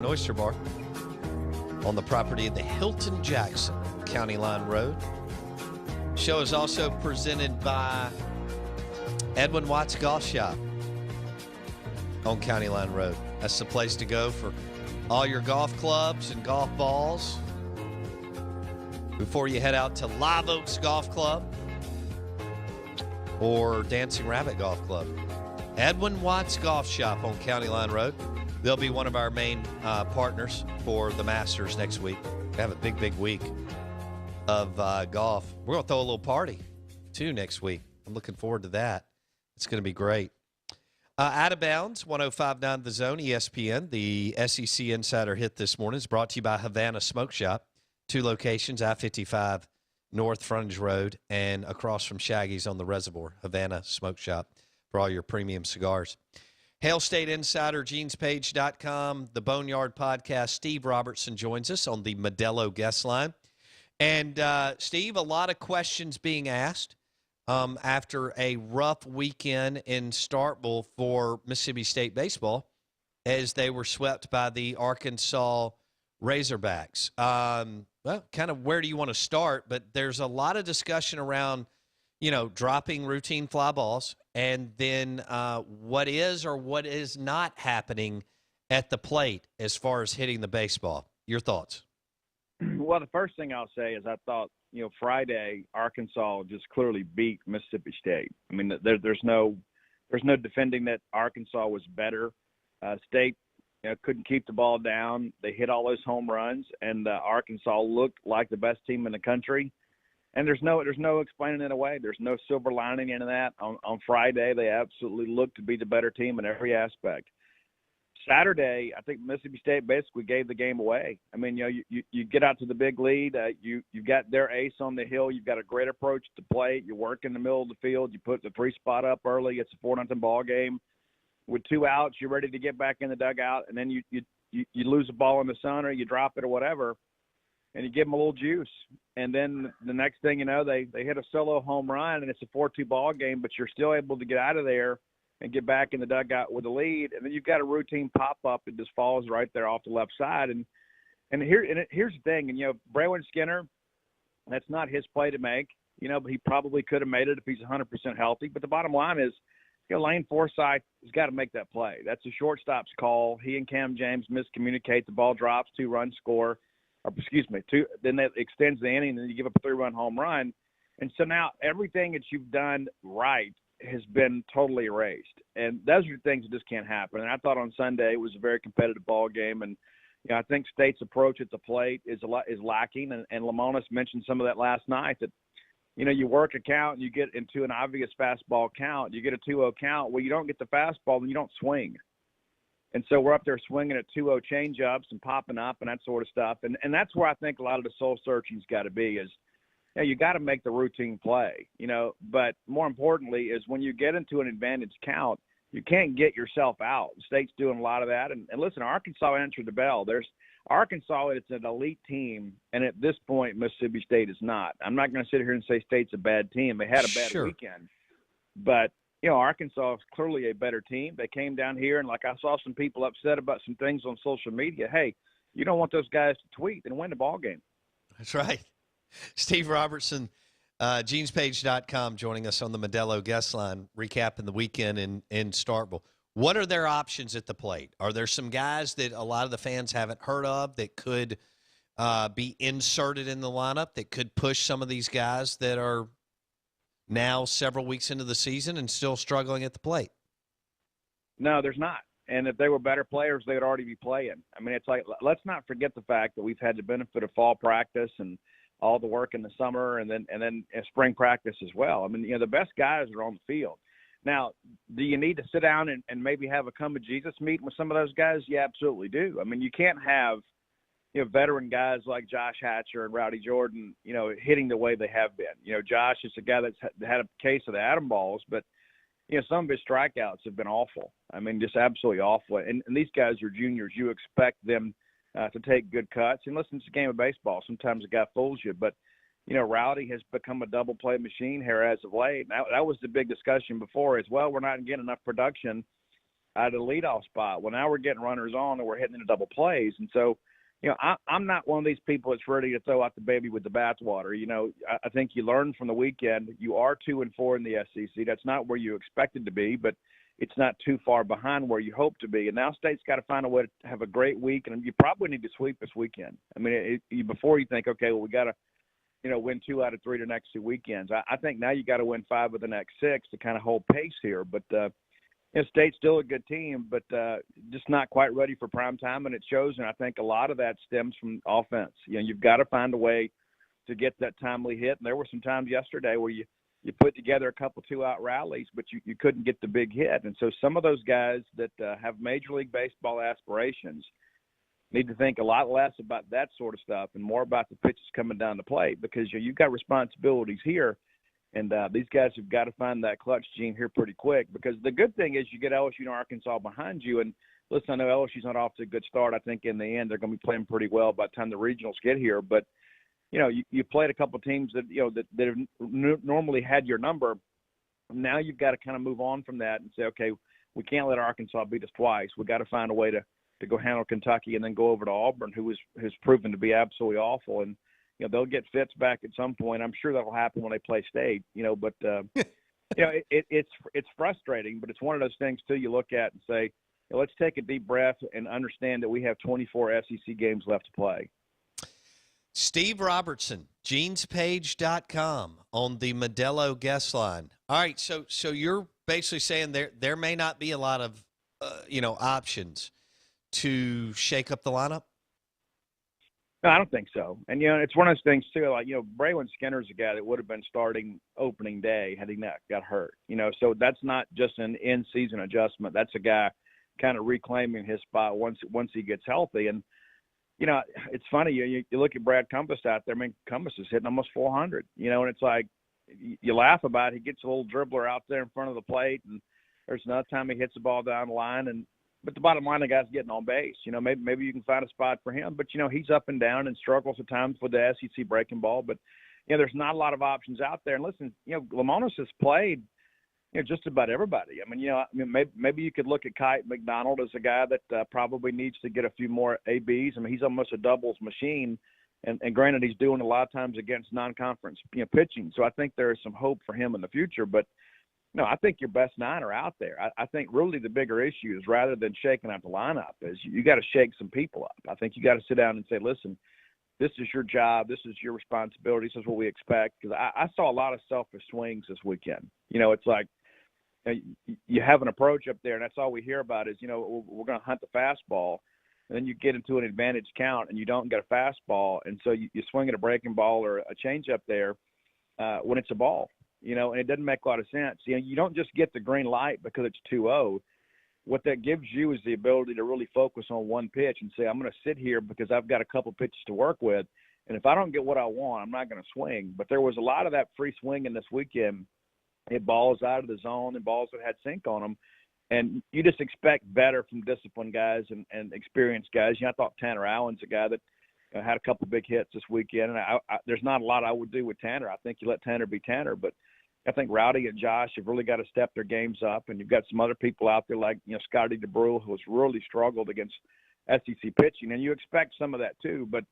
an oyster bar on the property of the Hilton Jackson, County Line Road. Show is also presented by Edwin Watts Golf Shop on County Line Road. That's the place to go for all your golf clubs and golf balls before you head out to Live Oaks Golf Club or Dancing Rabbit Golf Club. Edwin Watts Golf Shop on County Line Road. They'll be one of our main partners for the Masters next week. We have a big week of golf. We're going to throw a little party, too, next week. I'm looking forward to that. It's going to be great. Out of Bounds, 105.9 The Zone, ESPN. The SEC Insider Hit this morning is brought to you by Havana Smoke Shop. 2 locations, I-55 North Frontage Road and across from Shaggy's on the Reservoir. Havana Smoke Shop for all your premium cigars. Hail State Insider, GenesPage.com, the Boneyard Podcast. Steve Robertson joins us on the Modelo guest line. And, Steve, a lot of questions being asked after a rough weekend in Starkville for Mississippi State baseball as they were swept by the Arkansas Razorbacks. Well, kind of where do you want to start? But there's a lot of discussion around, dropping routine fly balls and then what is or what is not happening at the plate as far as hitting the baseball. Your thoughts? Well, the first thing I'll say is I thought, Friday, Arkansas just clearly beat Mississippi State. I mean, there's no defending that Arkansas was better. State couldn't keep the ball down. They hit all those home runs, and Arkansas looked like the best team in the country. And there's no explaining it away. There's no silver lining into that. On Friday, they absolutely looked to be the better team in every aspect. Saturday, I think Mississippi State basically gave the game away. I mean, you get out to the big lead. You've got their ace on the hill. You've got a great approach to play. You work in the middle of the field. You put the 3 spot up early. It's a 4-0 ball game. With 2 outs, you're ready to get back in the dugout, and then you lose a ball in the sun or you drop it or whatever, and you give them a little juice. And then the next thing you know, they hit a solo home run, and it's a 4-2 ball game, but you're still able to get out of there and get back in the dugout with a lead. And then you've got a routine pop-up that just falls right there off the left side. And here's the thing, and, Braylon Skinner, that's not his play to make, but he probably could have made it if he's 100% healthy. But the bottom line is, Lane Forsythe has got to make that play. That's a shortstop's call. He and Cam James miscommunicate. The ball drops, 2-run score. Then that extends the inning, and then you give up a 3-run home run. And so now everything that you've done right has been totally erased. And those are the things that just can't happen. And I thought on Sunday it was a very competitive ball game. And, I think State's approach at the plate is lacking. And Lamonis mentioned some of that last night that, you work a count and you get into an obvious fastball count. You get a 2-0 count. Well, you don't get the fastball, then you don't swing. And so we're up there swinging at 2-0 change-ups and popping up and that sort of stuff. And that's where I think a lot of the soul-searching's got to be is, you got to make the routine play, But more importantly is when you get into an advantage count, you can't get yourself out. The State's doing a lot of that. And listen, Arkansas answered the bell. Arkansas, it's an elite team, and at this point, Mississippi State is not. I'm not going to sit here and say State's a bad team. They had a bad weekend. But, Arkansas is clearly a better team. They came down here, and like I saw some people upset about some things on social media. Hey, you don't want those guys to tweet and win the ball game. That's right. Steve Robertson, GenesPage.com, joining us on the Modelo guest line, recapping the weekend in Starkville. What are their options at the plate? Are there some guys that a lot of the fans haven't heard of that could be inserted in the lineup that could push some of these guys that are now several weeks into the season and still struggling at the plate? No, there's not. And if they were better players, they would already be playing. I mean, it's like, let's not forget the fact that we've had the benefit of fall practice and all the work in the summer and then spring practice as well. I mean, the best guys are on the field. Now, do you need to sit down and maybe have a come to Jesus meeting with some of those guys? You absolutely do. I mean, you can't have, veteran guys like Josh Hatcher and Rowdy Jordan, hitting the way they have been. Josh is a guy that's had a case of the atom balls, but, some of his strikeouts have been awful. I mean, just absolutely awful. And these guys are juniors. You expect them to take good cuts. And listen, it's a game of baseball. Sometimes a guy fools you, but Rowdy has become a double play machine here as of late. That was the big discussion before as well. We're not getting enough production out of the leadoff spot. Well, now we're getting runners on and we're hitting into double plays. And so, I'm not one of these people that's ready to throw out the baby with the bathwater. I think you learn from the weekend. You are 2-4 in the SEC. That's not where you expected to be, but it's not too far behind where you hope to be. And now State's got to find a way to have a great week, and you probably need to sweep this weekend. I mean, before you think, okay, well, we got to, win 2 out of 3 the next 2 weekends. I think now you got to win 5 of the next 6 to kind of hold pace here. But State's still a good team, but just not quite ready for prime time, and it shows. And I think a lot of that stems from offense. You've got to find a way to get that timely hit. And there were some times yesterday where you put together a couple 2-out rallies, but you couldn't get the big hit. And so some of those guys that have Major League Baseball aspirations need to think a lot less about that sort of stuff and more about the pitches coming down the plate, because you've got responsibilities here. And these guys have got to find that clutch gene here pretty quick, because the good thing is you get LSU and Arkansas behind you. And listen, I know LSU's not off to a good start. I think in the end they're going to be playing pretty well by the time the regionals get here. But, you played a couple teams that, that have normally had your number. Now you've got to kind of move on from that and say, okay, we can't let Arkansas beat us twice. We've got to find a way to go handle Kentucky and then go over to Auburn, who's proven to be absolutely awful. And, they'll get Fitz back at some point. I'm sure that'll happen when they play State, but, it's frustrating, but it's one of those things, too, you look at and say, let's take a deep breath and understand that we have 24 SEC games left to play. Steve Robertson, genespage.com on the Modelo guest line. All right, so you're basically saying there may not be a lot of, options to shake up the lineup? No, I don't think so. And, it's one of those things, too, like, Braylon Skinner's a guy that would have been starting opening day had he not got hurt. So that's not just an in-season adjustment. That's a guy kind of reclaiming his spot once he gets healthy. And, it's funny. You look at Brad Cumbus out there. I mean, Cumbus is hitting almost 400, and it's like you laugh about it. He gets a little dribbler out there in front of the plate, and there's another time he hits the ball down the line. But the bottom line, the guy's getting on base. Maybe you can find a spot for him. But, he's up and down and struggles at times with the SEC breaking ball. But, there's not a lot of options out there. And listen, Lamonis has played, just about everybody. I mean, maybe you could look at Kite McDonald as a guy that probably needs to get a few more ABs. I mean, he's almost a doubles machine. And granted, he's doing a lot of times against non-conference, pitching. So I think there is some hope for him in the future. But, no, I think your best 9 are out there. I think really the bigger issue is, rather than shaking out the lineup, is you got to shake some people up. I think you got to sit down and say, listen, this is your job. This is your responsibility. This is what we expect. Because I saw a lot of selfish swings this weekend. It's like you have an approach up there, and that's all we hear about is, we're going to hunt the fastball. And then you get into an advantage count, and you don't get a fastball. And so you swing at a breaking ball or a changeup there when it's a ball. And it doesn't make a lot of sense. You don't just get the green light because it's 2-0. What that gives you is the ability to really focus on one pitch and say, I'm going to sit here because I've got a couple pitches to work with. And if I don't get what I want, I'm not going to swing. But there was a lot of that free swinging this weekend. It balls out of the zone and balls that had sink on them. And you just expect better from disciplined guys and experienced guys. I thought Tanner Allen's a guy that had a couple big hits this weekend. And there's not a lot I would do with Tanner. I think you let Tanner be Tanner. But I think Rowdy and Josh have really got to step their games up. And you've got some other people out there like, Scotty DeBrew, who has really struggled against SEC pitching. And you expect some of that too. But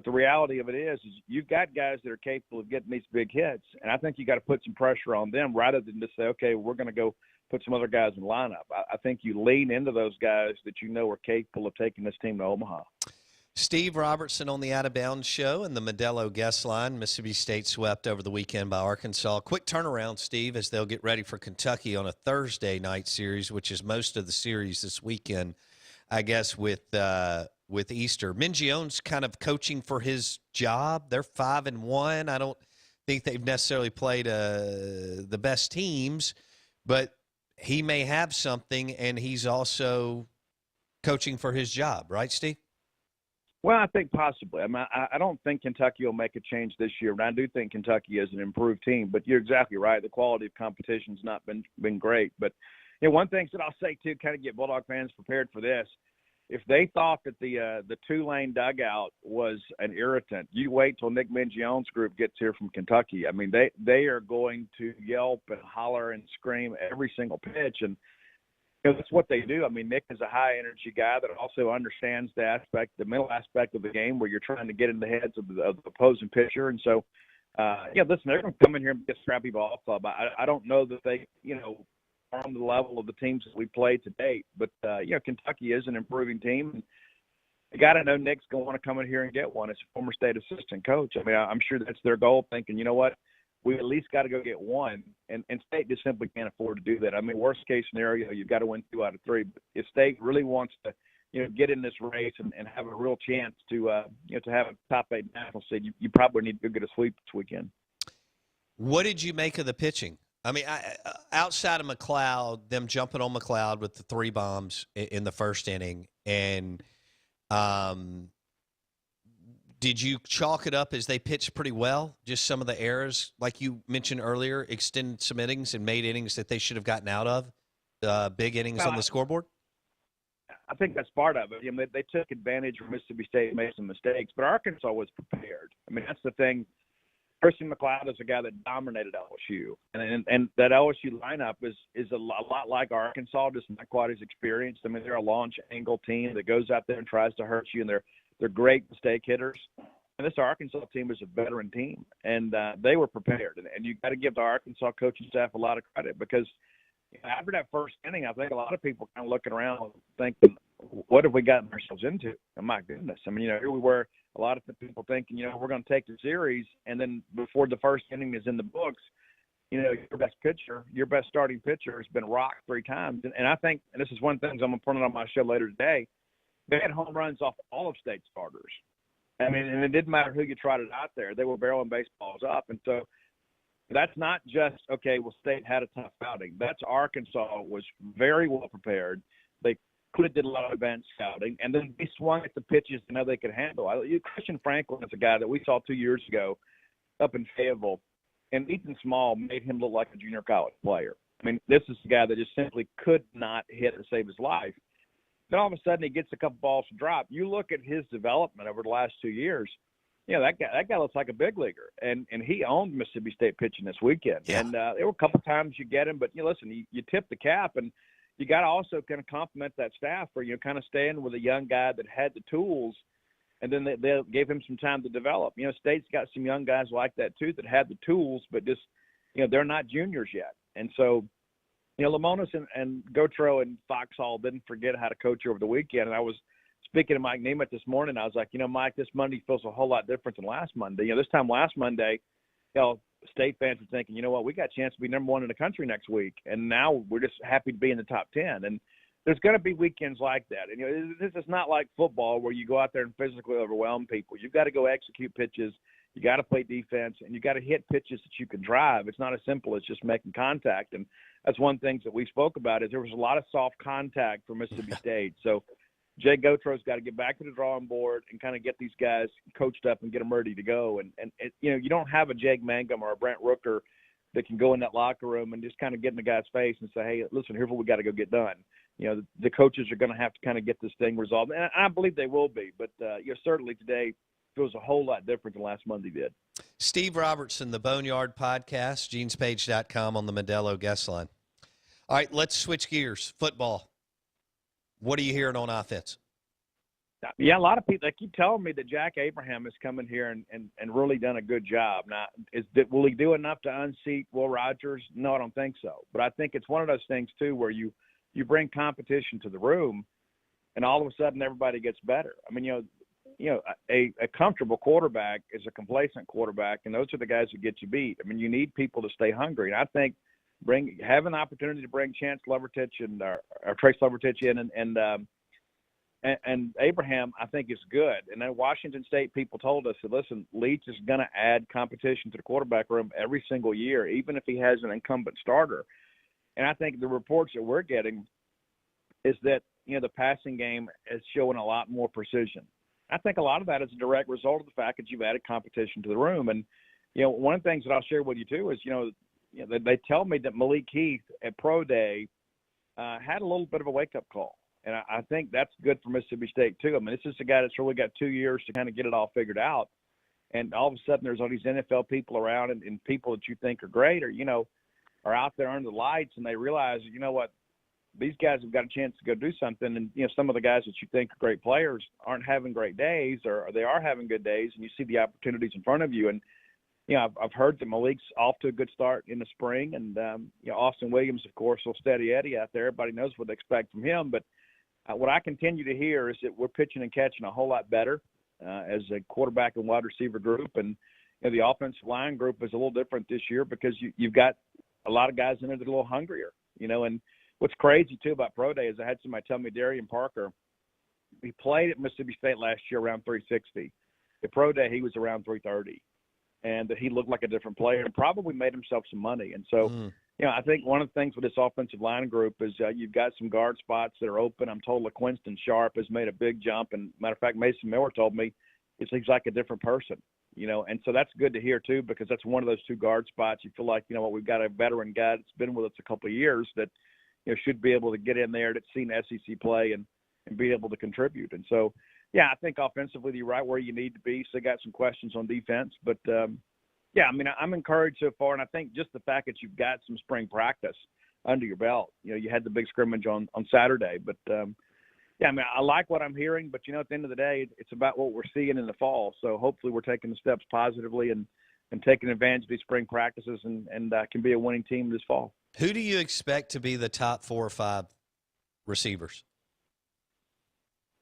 the reality of it is you've got guys that are capable of getting these big hits. And I think you got to put some pressure on them rather than just say, okay, we're going to go put some other guys in the lineup. I think you lean into those guys that are capable of taking this team to Omaha. Steve Robertson on the Out of Bounds show and the Modelo guest line. Mississippi State swept over the weekend by Arkansas. Quick turnaround, Steve, as they'll get ready for Kentucky on a Thursday night series, which is most of the series this weekend, I guess, with Easter. Mingione's kind of coaching for his job. They're 5-1. I don't think they've necessarily played the best teams, but he may have something, and he's also coaching for his job, right, Steve? Well, I think possibly. I mean, I don't think Kentucky will make a change this year, but I do think Kentucky is an improved team. But you're exactly right. The quality of competition's not been great. But one thing that I'll say, too, kind of get Bulldog fans prepared for this, if they thought that the two-lane dugout was an irritant, you wait till Nick Mingione's group gets here from Kentucky. I mean, they are going to yelp and holler and scream every single pitch. And That's what they do. I mean, Nick is a high-energy guy that also understands the mental aspect of the game where you're trying to get in the heads of the opposing pitcher. And so, listen, they're going to come in here and be a scrappy ball club. I don't know that they, are on the level of the teams that we played to date. But, Kentucky is an improving team. And you got to know Nick's going to want to come in here and get one as a former state assistant coach. I mean, I'm sure that's their goal, thinking, you know what, we at least got to go get one. And State just simply can't afford to do that. I mean, worst case scenario, you've got to win 2 out of 3. But if State really wants to, get in this race and have a real chance to, to have a top 8 national seed, you probably need to go get a sweep this weekend. What did you make of the pitching? I mean, outside of McLeod, them jumping on McLeod with the 3 bombs in the first inning, and did you chalk it up as they pitched pretty well? Just some of the errors, like you mentioned earlier, extended some innings and made innings that they should have gotten out of, big innings on the scoreboard? I think that's part of it. They took advantage of Mississippi State and made some mistakes, but Arkansas was prepared. I mean, that's the thing. Christian McLeod is a guy that dominated LSU, and that LSU lineup is a lot like Arkansas, just not quite as experienced. I mean, they're a launch angle team that goes out there and tries to hurt you, and they're great mistake hitters. And this Arkansas team is a veteran team, and they were prepared. And you got to give the Arkansas coaching staff a lot of credit because after that first inning, I think a lot of people kind of looking around thinking, what have we gotten ourselves into? And my goodness. I mean, here we were, a lot of people thinking, we're going to take the series, and then before the first inning is in the books, your best pitcher, your best starting pitcher has been rocked 3 times. And I think, and this is one thing I'm going to point it on my show later today, they had home runs off all of State starters. I mean, and it didn't matter who you trotted out there. They were barreling baseballs up. And so that's not just, okay, well, State had a tough outing. That's Arkansas was very well prepared. They could have did a lot of advanced scouting, and then they swung at the pitches they know they could handle. Christian Franklin is a guy that we saw 2 years ago up in Fayetteville, and Ethan Small made him look like a junior college player. I mean, this is a guy that just simply could not hit to save his life. Then all of a sudden he gets a couple balls to drop. You look at his development over the last 2 years, that guy looks like a big leaguer, and he owned Mississippi State pitching this weekend. Yeah. And there were a couple times you get him, but listen, you tip the cap, and you got to also kind of compliment that staff for kind of staying with a young guy that had the tools, and then they gave him some time to develop. State's got some young guys like that too that had the tools, but just they're not juniors yet. And so Lamonis and Gautreaux and Foxhall didn't forget how to coach over the weekend. And I was speaking to Mike Nemeth this morning. I was like, Mike, this Monday feels a whole lot different than last Monday. This time last Monday, State fans are thinking, we got a chance to be number 1 in the country next week. And now we're just happy to be in the top 10. And there's going to be weekends like that. And, this is not like football where you go out there and physically overwhelm people. You've got to go execute pitches. You got to play defense, and you got to hit pitches that you can drive. It's not as simple as just making contact. And that's one thing that we spoke about is there was a lot of soft contact for Mississippi State. So Jay Gautreaux's got to get back to the drawing board and kind of get these guys coached up and get them ready to go. And you don't have a Jake Mangum or a Brent Rooker that can go in that locker room and just kind of get in the guy's face and say, hey, listen, here's what we got to go get done. The coaches are going to have to kind of get this thing resolved. And I believe they will be. But certainly today feels a whole lot different than last Monday did. Steve Robertson, the Boneyard Podcast, genespage.com on the Modelo guest line. All right, let's switch gears. Football. What are you hearing on offense? Yeah, a lot of people, they keep telling me that Jack Abraham has come in here and really done a good job. Now, will he do enough to unseat Will Rogers? No, I don't think so. But I think it's one of those things, too, where you bring competition to the room, and all of a sudden everybody gets better. I mean, a comfortable quarterback is a complacent quarterback, and those are the guys who get you beat. I mean, you need people to stay hungry. And I think have an opportunity to bring Chance Levertich or Trace Levertich in and Abraham, I think, is good. And then Washington State people told us that, listen, Leach is going to add competition to the quarterback room every single year, even if he has an incumbent starter. And I think the reports that we're getting is that, the passing game is showing a lot more precision. I think a lot of that is a direct result of the fact that you've added competition to the room. And, one of the things that I'll share with you, too, is, they tell me that Malik Heath at Pro Day had a little bit of a wake-up call. And I think that's good for Mississippi State, too. I mean, this is a guy that's really got 2 years to kind of get it all figured out. And all of a sudden there's all these NFL people around and people that you think are great or, are out there under the lights, and they realize, what, these guys have got a chance to go do something. And, some of the guys that you think are great players aren't having great days, or they are having good days, and you see the opportunities in front of you. And, I've heard that Malik's off to a good start in the spring. And, Austin Williams, of course, will steady Eddie out there. Everybody knows what they expect from him. But what I continue to hear is that we're pitching and catching a whole lot better as a quarterback and wide receiver group. And, the offensive line group is a little different this year because you've got a lot of guys in there that are a little hungrier, and what's crazy too about Pro Day is I had somebody tell me Darian Parker, he played at Mississippi State last year around 360. At Pro Day, he was around 330, and that he looked like a different player and probably made himself some money. And so, I think one of the things with this offensive line group is you've got some guard spots that are open. I'm told LaQuinston Sharp has made a big jump, and matter of fact, Mason Miller told me he's like a different person. And so that's good to hear too, because that's one of those two guard spots. You feel like, we've got a veteran guy that's been with us a couple of years that, should be able to get in there, that's seen SEC play and be able to contribute. And so, I think offensively you're right where you need to be. So got some questions on defense, but I'm encouraged so far. And I think just the fact that you've got some spring practice under your belt, you had the big scrimmage on Saturday, but I like what I'm hearing, but, at the end of the day, it's about what we're seeing in the fall. So hopefully we're taking the steps positively and taking advantage of these spring practices and can be a winning team this fall. Who do you expect to be the top 4 or 5 receivers?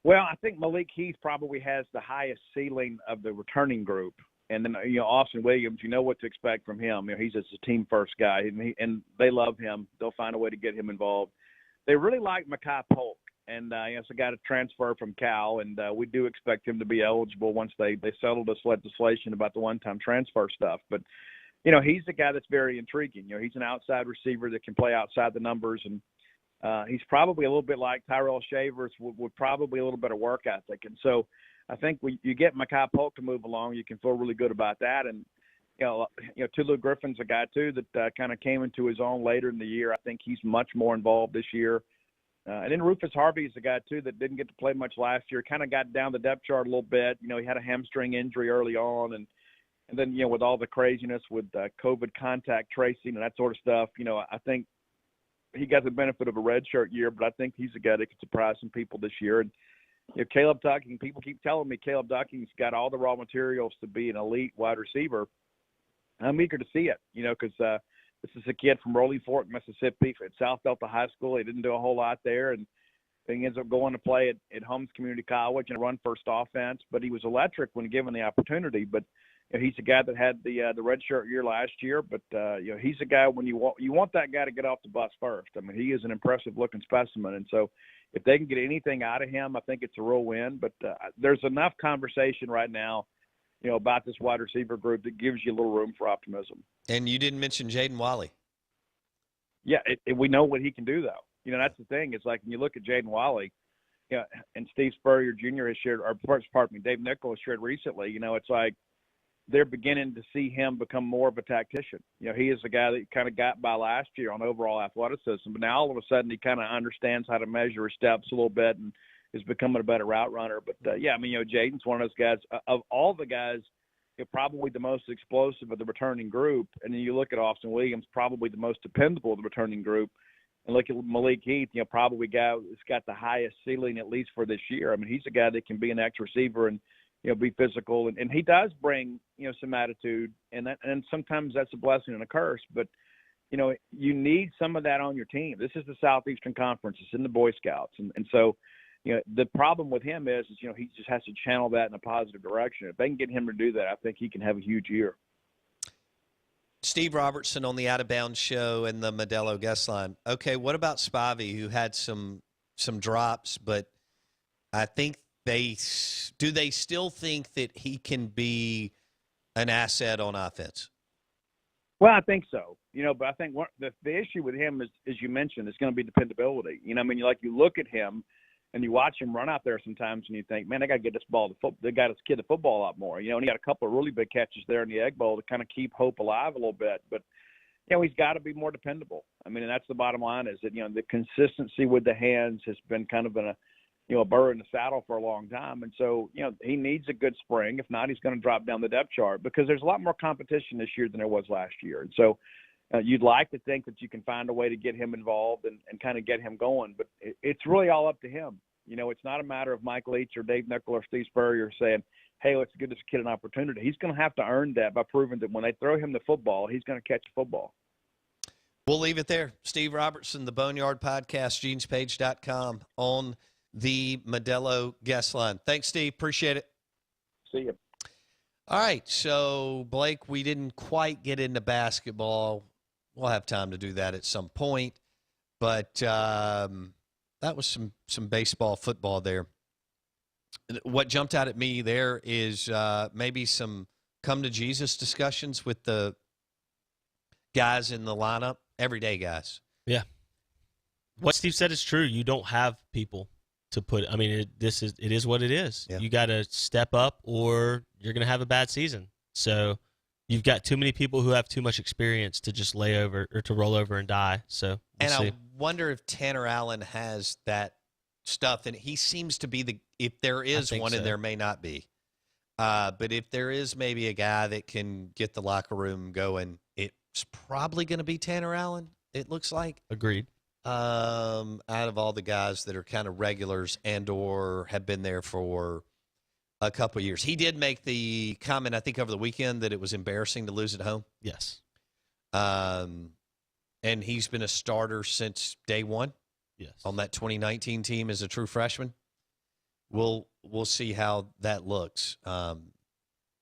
Well, I think Malik Heath probably has the highest ceiling of the returning group. And then, Austin Williams, you know what to expect from him. He's just a team-first guy, and they love him. They'll find a way to get him involved. They really like Mekhi Polk. And it's a guy to transfer from Cal, and we do expect him to be eligible once they settle this legislation about the one-time transfer stuff. But, he's a guy that's very intriguing. He's an outside receiver that can play outside the numbers, and he's probably a little bit like Tyrell Shavers with probably a little bit of work ethic. And so I think when you get Mekhi Polk to move along, you can feel really good about that. And, Tulu Griffin's a guy, too, that kind of came into his own later in the year. I think he's much more involved this year. And then Rufus Harvey is a guy, too, that didn't get to play much last year, kind of got down the depth chart a little bit. He had a hamstring injury early on. And then, with all the craziness with COVID contact tracing and that sort of stuff, I think he got the benefit of a redshirt year, but I think he's a guy that could surprise some people this year. And, Caleb Ducking, people keep telling me Caleb Ducking's got all the raw materials to be an elite wide receiver. I'm eager to see it, because this is a kid from Rolling Fork, Mississippi, at South Delta High School. He didn't do a whole lot there, and he ends up going to play at Holmes Community College and run first offense. But he was electric when given the opportunity. But he's a guy that had the redshirt year last year. But he's a guy when you want that guy to get off the bus first. I mean, he is an impressive looking specimen, and so if they can get anything out of him, I think it's a real win. But there's enough conversation right now, about this wide receiver group that gives you a little room for optimism. And you didn't mention Jaden Wally. Yeah, we know what he can do, though. That's the thing. It's like when you look at Jaden Wally, and Steve Spurrier Jr. has shared, or pardon me, Dave Nichol has shared recently, it's like they're beginning to see him become more of a tactician. He is a guy that kind of got by last year on overall athleticism, but now all of a sudden he kind of understands how to measure his steps a little bit and is becoming a better route runner. But, Jaden's one of those guys. Of all the guys, probably the most explosive of the returning group. And then you look at Austin Williams, probably the most dependable of the returning group. And look at Malik Heath, probably a guy that's got the highest ceiling, at least for this year. I mean, he's a guy that can be an X receiver and, be physical. And he does bring, some attitude. And sometimes that's a blessing and a curse. But, you need some of that on your team. This is the Southeastern Conference. It's in the Boy Scouts. And so, the problem with him is he just has to channel that in a positive direction. If they can get him to do that, I think he can have a huge year. Steve Robertson on the Out of Bounds show and the Modelo guest line. Okay, what about Spivey, who had some drops, but I think they still think that he can be an asset on offense? Well, I think so. But I think the issue with him is, as you mentioned, is going to be dependability. You look at him and you watch him run out there sometimes and you think, man, they got to get this they got this kid the football a lot more. And he got a couple of really big catches there in the Egg Bowl to kind of keep hope alive a little bit. But, he's got to be more dependable. I mean, and that's the bottom line is that, the consistency with the hands has been kind of a burr in the saddle for a long time. And so, he needs a good spring. If not, he's going to drop down the depth chart because there's a lot more competition this year than there was last year. And so, You'd like to think that you can find a way to get him involved and kind of get him going, but it's really all up to him. It's not a matter of Mike Leach or Dave Nickel or Steve Spurrier saying, hey, let's give this kid an opportunity. He's going to have to earn that by proving that when they throw him the football, he's going to catch the football. We'll leave it there. Steve Robertson, the Boneyard Podcast, genespage.com on the Modelo guest line. Thanks, Steve. Appreciate it. See you. All right, so, Blake, we didn't quite get into basketball. We'll have time to do that at some point. But that was some baseball, football there. What jumped out at me there is maybe some come-to-Jesus discussions with the guys in the lineup, everyday guys. Yeah. What Steve said is true. You don't have people to put. I mean, it is what it is. Yeah. You got to step up, or you're going to have a bad season. So you've got too many people who have too much experience to just lay over or to roll over and die. So we'll see. I wonder if Tanner Allen has that stuff, and he seems to be if there is one, and there may not be. But if there is maybe a guy that can get the locker room going, it's probably going to be Tanner Allen, it looks like. Agreed. Out of all the guys that are kind of regulars and or have been there for a couple of years. He did make the comment, I think, over the weekend that it was embarrassing to lose at home. Yes. And he's been a starter since day one. Yes. On that 2019 team as a true freshman. We'll see how that looks.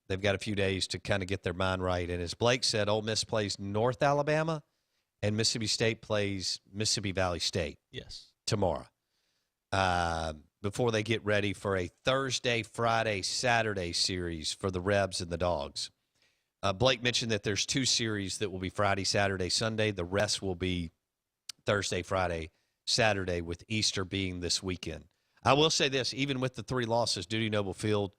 They've got a few days to kind of get their mind right. And as Blake said, Ole Miss plays North Alabama, and Mississippi State plays Mississippi Valley State. Yes. Tomorrow. Before they get ready for a Thursday, Friday, Saturday series for the Rebs and the Dogs. Blake mentioned that there's 2 series that will be Friday, Saturday, Sunday. The rest will be Thursday, Friday, Saturday, with Easter being this weekend. I will say this, even with the 3 losses, Dudy Noble Field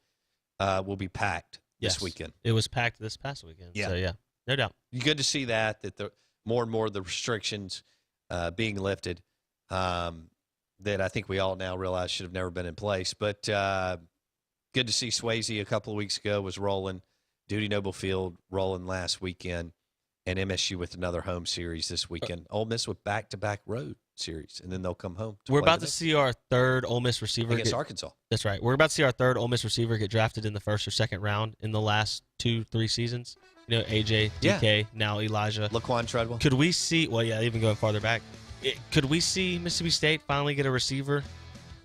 will be packed this weekend. It was packed this past weekend. Yeah. So, yeah, no doubt. Good to see that the more and more of the restrictions being lifted that I think we all now realize should have never been in place. But good to see Swayze a couple of weeks ago was rolling, Dudy Noble Field rolling last weekend, and MSU with another home series this weekend. Ole Miss with back-to-back road series, and then they'll come home. We're about to see our third Ole Miss receiver against Arkansas. That's right. We're about to see our third Ole Miss receiver get drafted in the first or second round in the last 2-3 seasons. AJ, DK, now Elijah. Laquan Treadwell. Could we see, even going farther back, could we see Mississippi State finally get a receiver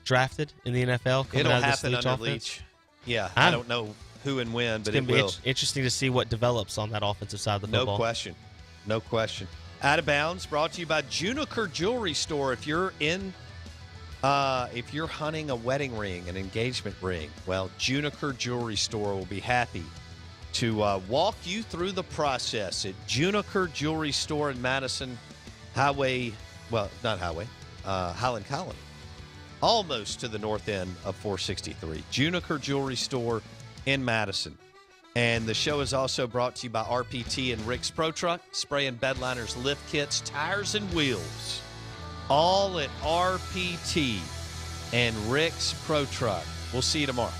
drafted in the NFL? It'll happen under Leach. Yeah, I don't know who and when, but it will. It's interesting to see what develops on that offensive side of the football. No question. Out of Bounds, brought to you by Juniker Jewelry Store. If you're hunting a wedding ring, an engagement ring, well, Juniker Jewelry Store will be happy to walk you through the process at Juniker Jewelry Store in Madison, Highland Colony, almost to the north end of 463. Juniker Jewelry Store in Madison. And the show is also brought to you by RPT and Rick's Pro Truck, spray and bed liners, lift kits, tires, and wheels. All at RPT and Rick's Pro Truck. We'll see you tomorrow.